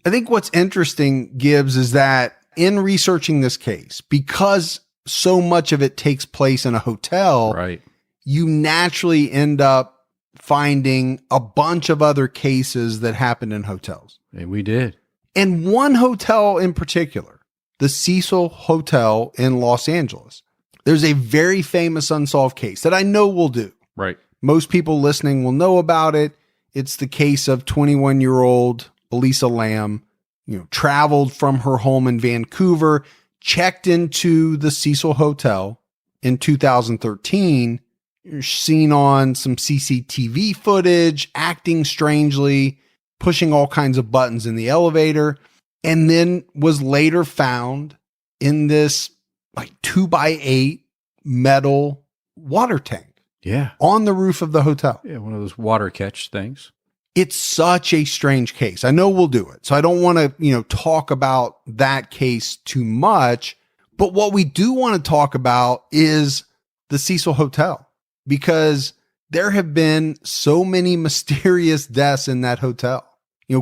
Speaker 1: I think what's interesting, Gibbs, is that in researching this case, because so much of it takes place in a hotel,
Speaker 2: right,
Speaker 1: you naturally end up finding a bunch of other cases that happened in hotels.
Speaker 2: And we did.
Speaker 1: And one hotel in particular, the Cecil Hotel in Los Angeles. There's a very famous unsolved case that I know we'll do.
Speaker 2: Right.
Speaker 1: Most people listening will know about it. It's the case of 21-year-old Elisa Lam, traveled from her home in Vancouver, checked into the Cecil Hotel in 2013, seen on some CCTV footage, acting strangely, pushing all kinds of buttons in the elevator, and then was later found in this 2x8 metal water tank.
Speaker 2: Yeah.
Speaker 1: On the roof of the hotel.
Speaker 2: Yeah, one of those water catch things.
Speaker 1: It's such a strange case. I know we'll do it. So I don't want to, talk about that case too much. But what we do want to talk about is the Cecil Hotel, because there have been so many mysterious deaths in that hotel,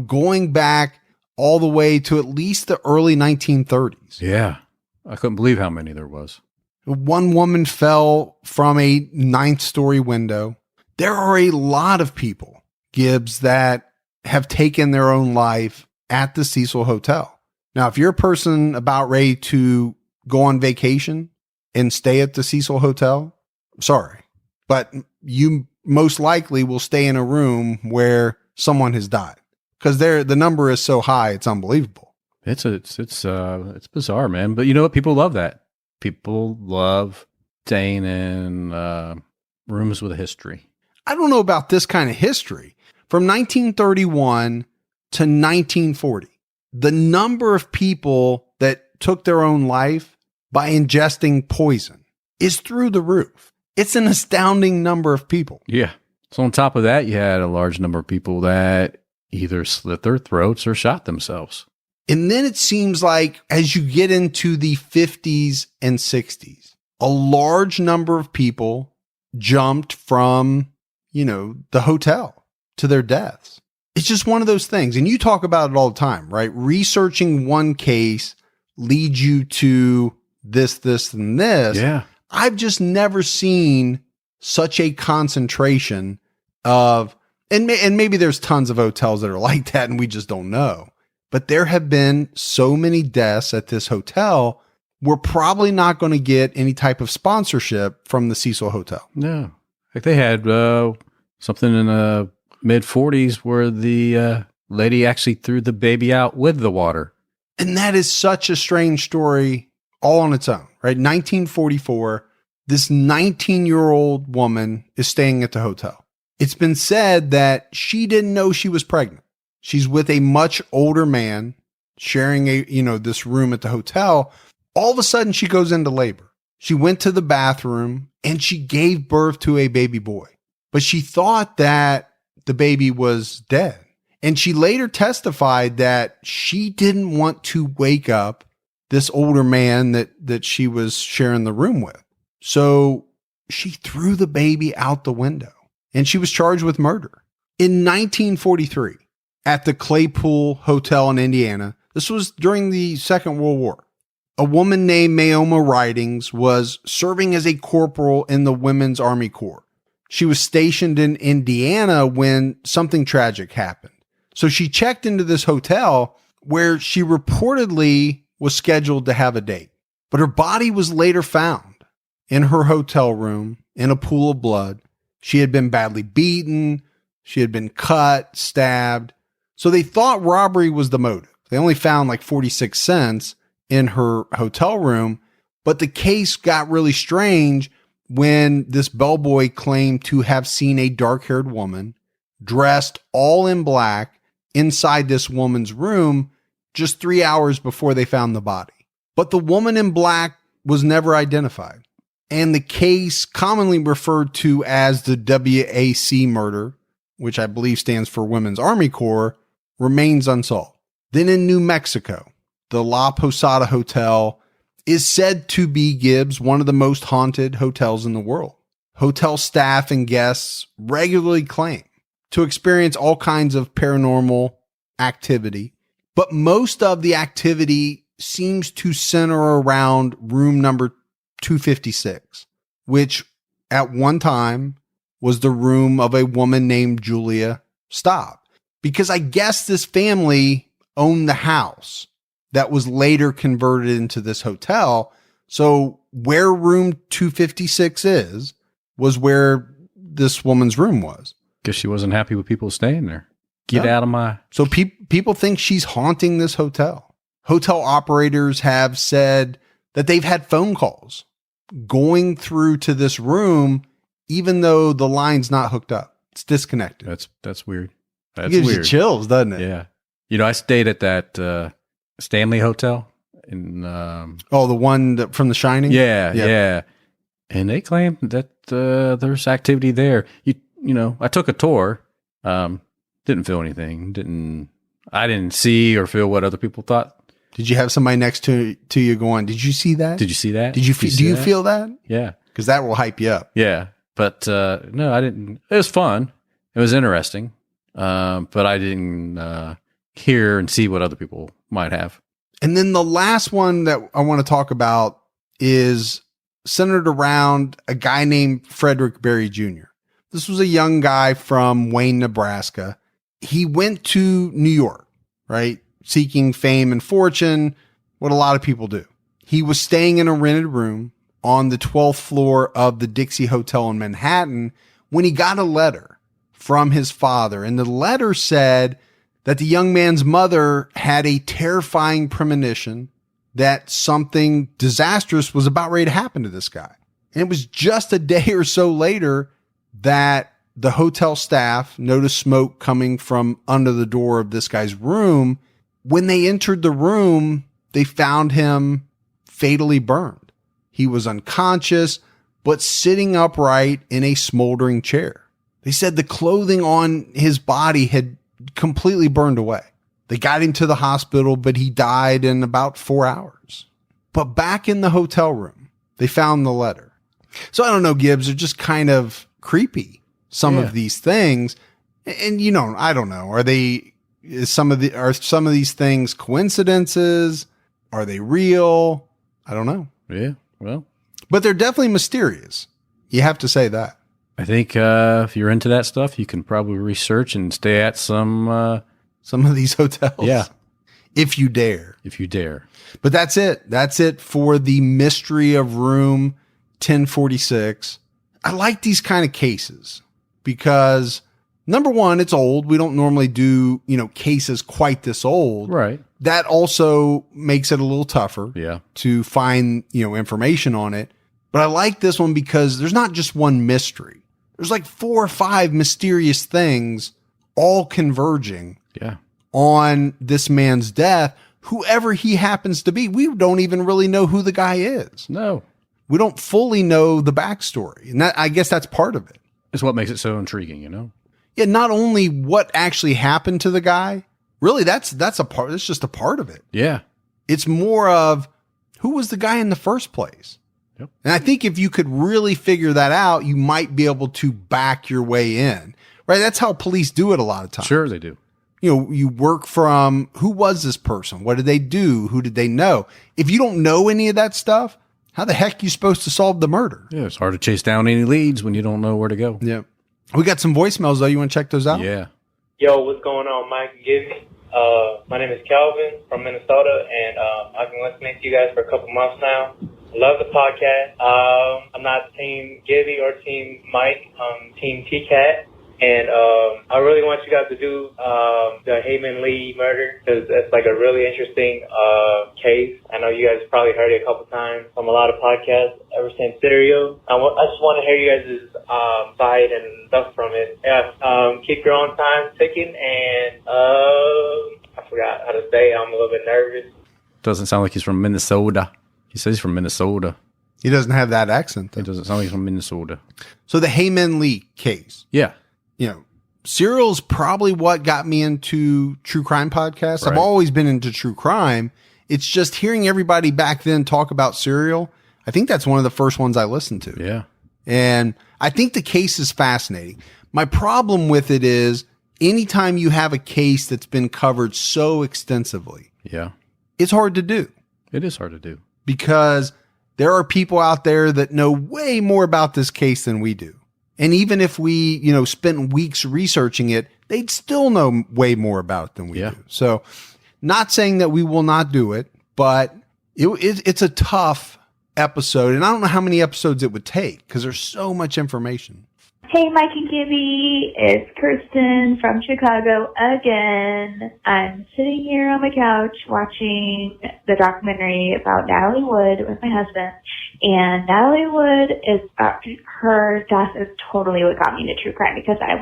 Speaker 1: going back all the way to at least the early 1930s.
Speaker 2: Yeah. I couldn't believe how many there was.
Speaker 1: One woman fell from a 9th-story window. There are a lot of people, Gibbs, that have taken their own life at the Cecil Hotel. Now, if you're a person about ready to go on vacation and stay at the Cecil Hotel, sorry, but you most likely will stay in a room where someone has died, because the number is so high, it's unbelievable.
Speaker 2: It's bizarre, man. But you know what? People love that. People love staying in rooms with a history.
Speaker 1: I don't know about this kind of history. From 1931 to 1940, the number of people that took their own life by ingesting poison is through the roof. It's an astounding number of people.
Speaker 2: Yeah. So on top of that, you had a large number of people that either slit their throats or shot themselves.
Speaker 1: And then it seems like as you get into the 50s and 60s, a large number of people jumped from, the hotel to their deaths. It's just one of those things. And you talk about it all the time, right? Researching one case leads you to this, and this.
Speaker 2: Yeah.
Speaker 1: I've just never seen such a concentration of, and maybe there's tons of hotels that are like that and we just don't know. But there have been so many deaths at this hotel. We're probably not going to get any type of sponsorship from the Cecil Hotel.
Speaker 2: No. Like they had something in the mid-40s where the lady actually threw the baby out with the water.
Speaker 1: And that is such a strange story all on its own, right? 1944, this 19-year-old woman is staying at the hotel. It's been said that she didn't know she was pregnant. She's with a much older man sharing this room at the hotel. All of a sudden she goes into labor. She went to the bathroom and she gave birth to a baby boy, but she thought that the baby was dead. And she later testified that she didn't want to wake up this older man that she was sharing the room with. So she threw the baby out the window and she was charged with murder. In 1943, at the Claypool Hotel in Indiana, this was during the Second World War, a woman named Maoma Ridings was serving as a corporal in the Women's Army Corps. She was stationed in Indiana when something tragic happened. So she checked into this hotel where she reportedly was scheduled to have a date. But her body was later found in her hotel room in a pool of blood. She had been badly beaten. She had been cut, stabbed. So they thought robbery was the motive. They only found like 46 cents in her hotel room. But the case got really strange when this bellboy claimed to have seen a dark-haired woman dressed all in black inside this woman's room just 3 hours before they found the body. But the woman in black was never identified. And the case, commonly referred to as the WAC murder, which I believe stands for Women's Army Corps, remains unsolved. Then in New Mexico, the La Posada Hotel is said to be, Gibbs, one of the most haunted hotels in the world. Hotel staff and guests regularly claim to experience all kinds of paranormal activity, but most of the activity seems to center around room number 256, which at one time was the room of a woman named Julia Staub. Because I guess this family owned the house that was later converted into this hotel. So where room 256 was where this woman's room was.
Speaker 2: Guess she wasn't happy with people staying there. Get out of my...
Speaker 1: So people think she's haunting this hotel. Hotel operators have said that they've had phone calls going through to this room, even though the line's not hooked up. It's disconnected.
Speaker 2: That's weird.
Speaker 1: It gives you chills, doesn't it?
Speaker 2: Yeah. I stayed at that Stanley Hotel in...
Speaker 1: the one from The Shining?
Speaker 2: Yeah. And they claim that there's activity there. I took a tour. Didn't feel anything. I didn't see or feel what other people thought.
Speaker 1: Did you have somebody next to you going, did you see that?
Speaker 2: Did you see that?
Speaker 1: Do you feel that?
Speaker 2: Yeah.
Speaker 1: Because that will hype you up.
Speaker 2: Yeah. But no, I didn't. It was fun. It was interesting. But I didn't hear and see what other people might have.
Speaker 1: And then the last one that I want to talk about is centered around a guy named Frederick Berry Jr. This was a young guy from Wayne, Nebraska. He went to New York, right? Seeking fame and fortune, what a lot of people do. He was staying in a rented room on the 12th floor of the Dixie Hotel in Manhattan when he got a letter from his father. And the letter said that the young man's mother had a terrifying premonition that something disastrous was about ready to happen to this guy. And it was just a day or so later that the hotel staff noticed smoke coming from under the door of this guy's room. When they entered the room, they found him fatally burned. He was unconscious. but sitting upright in a smoldering chair. They said the clothing on his body had completely burned away. They got him to the hospital, but he died in about 4 hours. But back in the hotel room, they found the letter. So I don't know, Gibbs, they're just kind of creepy, some of these things. And, you know, I don't know. Are some of these things coincidences? Are they real? I don't know.
Speaker 2: Yeah, well.
Speaker 1: But they're definitely mysterious. You have to say that.
Speaker 2: I think if you're into that stuff, you can probably research and stay at some
Speaker 1: of these hotels.
Speaker 2: Yeah.
Speaker 1: If you dare.
Speaker 2: If you dare.
Speaker 1: But that's it. That's it for the mystery of room 1046. I like these kind of cases because, number one, it's old. We don't normally do, cases quite this old.
Speaker 2: Right.
Speaker 1: That also makes it a little tougher to find, information on it. But I like this one because there's not just one mystery. There's like 4 or 5 mysterious things all converging on this man's death. Whoever he happens to be, we don't even really know who the guy is.
Speaker 2: No.
Speaker 1: We don't fully know the backstory. And I guess that's part of it.
Speaker 2: It's what makes it so intriguing,
Speaker 1: Yeah, not only what actually happened to the guy, really that's a part, that's just a part of it.
Speaker 2: Yeah.
Speaker 1: It's more of who was the guy in the first place.
Speaker 2: Yep.
Speaker 1: And I think if you could really figure that out, you might be able to back your way in. Right? That's how police do it a lot of times.
Speaker 2: Sure, they do.
Speaker 1: You work from who was this person? What did they do? Who did they know? If you don't know any of that stuff, how the heck are you supposed to solve the murder?
Speaker 2: Yeah, it's hard to chase down any leads when you don't know where to go.
Speaker 1: Yeah. We got some voicemails, though. You want to check those out?
Speaker 2: Yeah.
Speaker 3: Yo, what's going on, Mike and Gibby? My name is Calvin from Minnesota, and I've been listening to you guys for a couple months now. Love the podcast. I'm not Team Gibby or Team Mike. I'm Team T-Cat. And I really want you guys to do the Heyman Lee murder because it's like a really interesting case. I know you guys probably heard it a couple times from a lot of podcasts ever since Serial. I just want to hear you guys' side and stuff from it. Yeah, keep your own time ticking, and I forgot how to say it. I'm a little bit nervous.
Speaker 2: Doesn't sound like he's from Minnesota. He says he's from Minnesota.
Speaker 1: He doesn't have that accent, though.
Speaker 2: It doesn't sound like he's from Minnesota.
Speaker 1: So the Heyman Lee case.
Speaker 2: Yeah.
Speaker 1: Serial's probably what got me into true crime podcasts.
Speaker 2: Right.
Speaker 1: I've always been into true crime. It's just hearing everybody back then talk about Serial. I think that's one of the first ones I listened to.
Speaker 2: Yeah.
Speaker 1: And I think the case is fascinating. My problem with it is anytime you have a case that's been covered so extensively, it's hard to do.
Speaker 2: It is hard to do.
Speaker 1: Because there are people out there that know way more about this case than we do. And even if we, spent weeks researching it, they'd still know way more about it than we do. So not saying that we will not do it, but it's a tough episode. And I don't know how many episodes it would take because there's so much information.
Speaker 4: Hey, Mike and Gibby, it's Kirsten from Chicago again. I'm sitting here on the couch watching the documentary about Natalie Wood with my husband. And Natalie Wood her death is totally what got me into true crime because I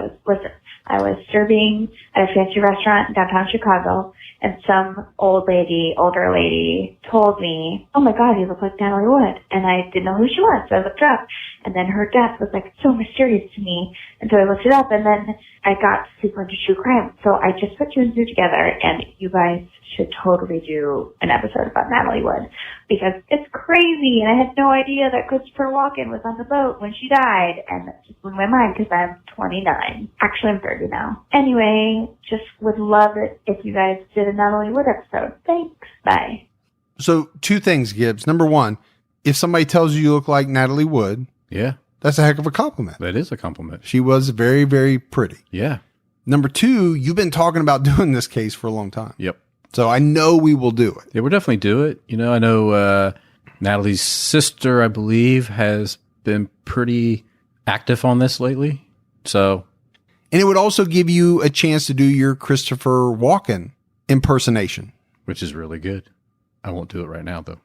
Speaker 4: was serving at a fancy restaurant in downtown Chicago, and some older lady told me, "Oh my God, you look like Natalie Wood." And I didn't know who she was, so I looked her up. And then her death was like so mysterious to me. And so I looked it up, and then I got super into true crime. So I just put 2 and 2 together, and you guys should totally do an episode about Natalie Wood because it's crazy. And I had no idea that Christopher Walken was on the boat when she died. And that just blew my mind because I'm 29. Actually, I'm 30 now. Anyway, just would love it if you guys did a Natalie Wood episode. Thanks. Bye.
Speaker 1: So 2 things, Gibbs. Number 1, if somebody tells you look like Natalie Wood, that's a heck of a compliment.
Speaker 2: That is a compliment.
Speaker 1: She was very, very pretty.
Speaker 2: Yeah.
Speaker 1: Number 2, you've been talking about doing this case for a long time.
Speaker 2: Yep.
Speaker 1: So I know we will do it.
Speaker 2: Yeah, we'll definitely do it. I know Natalie's sister, I believe, has been pretty active on this lately. So,
Speaker 1: and it would also give you a chance to do your Christopher Walken impersonation,
Speaker 2: which is really good. I won't do it right now, though.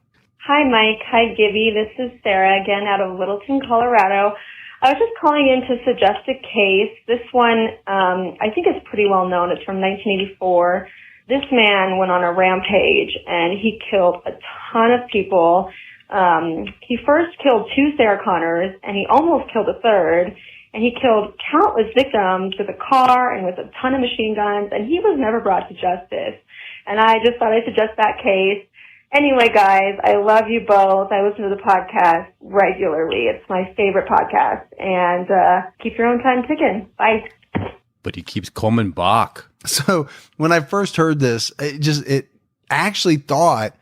Speaker 5: Hi, Mike. Hi, Gibby. This is Sarah again out of Littleton, Colorado. I was just calling in to suggest a case. This one, I think is pretty well known. It's from 1984. This man went on a rampage and he killed a ton of people. He first killed 2 Sarah Connors, and he almost killed a third. And he killed countless victims with a car and with a ton of machine guns, and he was never brought to justice. And I just thought I'd suggest that case. Anyway, guys, I love you both. I listen to the podcast regularly. It's my favorite podcast. And keep your own time ticking. Bye.
Speaker 2: But he keeps coming back.
Speaker 1: So when I first heard this, it actually thought,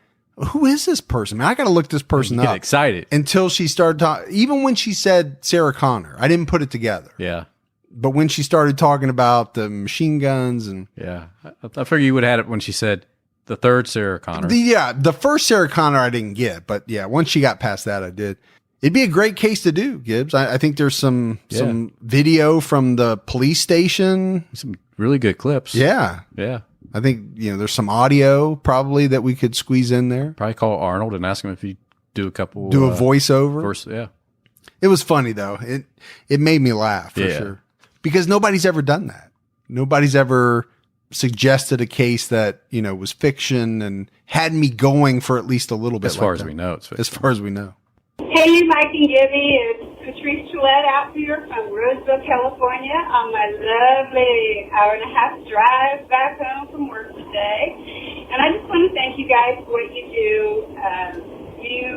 Speaker 1: who is this person? Man, I got to look this person
Speaker 2: Get
Speaker 1: up.
Speaker 2: excited.
Speaker 1: Until she started talking. Even when she said Sarah Connor, I didn't put it together.
Speaker 2: Yeah.
Speaker 1: But when she started talking about the machine guns and
Speaker 2: Yeah. I figure you would have had it when she said the third Sarah Connor.
Speaker 1: the first Sarah Connor I didn't get, but yeah, once she got past that, I did. It'd be a great case to do, Gibbs. I think there's some video from the police station.
Speaker 2: Some really good clips.
Speaker 1: Yeah.
Speaker 2: Yeah.
Speaker 1: I think, there's some audio probably that we could squeeze in there.
Speaker 2: Probably call Arnold and ask him if he do a couple.
Speaker 1: Do a voiceover.
Speaker 2: Yeah.
Speaker 1: It was funny though. It made me laugh for sure. Because nobody's ever done that. Nobody's ever suggested a case that, was fiction and had me going for at least a little bit.
Speaker 2: As far as we know, it's fiction.
Speaker 1: As far as we know.
Speaker 6: Hey, Mike and Gibby, it's Patrice Gillette out here from Roseville, California on my lovely hour-and-a-half drive back home from work today. And I just want to thank you guys for what you do.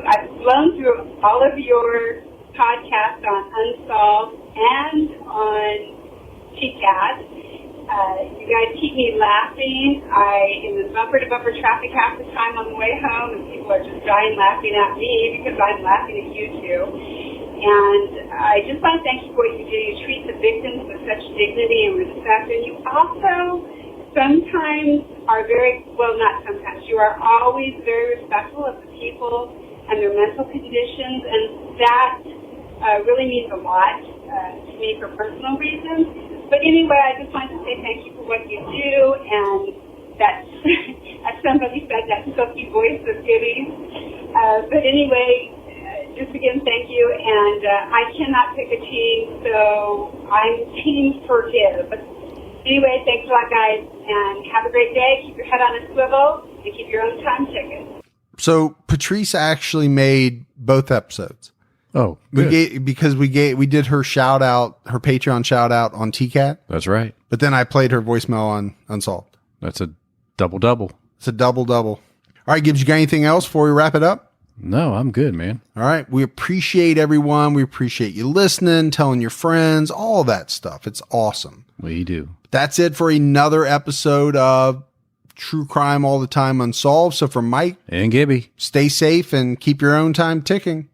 Speaker 6: I've flown through all of your podcasts on Unsolved and on TCAT. You guys keep me laughing. I am in bumper-to-bumper traffic half the time on the way home, and people are just dying laughing at me because I'm laughing at you two. And I just want to thank you for what you do. You treat the victims with such dignity and respect, and you also sometimes are not sometimes, you are always very respectful of the people and their mental conditions, and that really means a lot to me for personal reasons. But anyway, I just wanted to say thank you for what you do, and that's, as somebody said, that silky voice of Gibby's. But anyway, just again, thank you, and I cannot pick a team, so I'm Team Forgive. But anyway, thanks a lot, guys, and have a great day. Keep your head on a swivel, and keep your own time ticking.
Speaker 1: So Patrice actually made both episodes.
Speaker 2: Oh,
Speaker 1: because we did her shout out, her Patreon shout out on TCAT.
Speaker 2: That's right.
Speaker 1: But then I played her voicemail on Unsolved.
Speaker 2: That's a double.
Speaker 1: It's a double. All right, Gibbs, you got anything else before we wrap it up?
Speaker 2: No, I'm good, man.
Speaker 1: All right. We appreciate everyone. We appreciate you listening, telling your friends, all that stuff. It's awesome.
Speaker 2: We do.
Speaker 1: That's it for another episode of True Crime All the Time Unsolved. So for Mike
Speaker 2: and Gibby,
Speaker 1: stay safe and keep your own time ticking.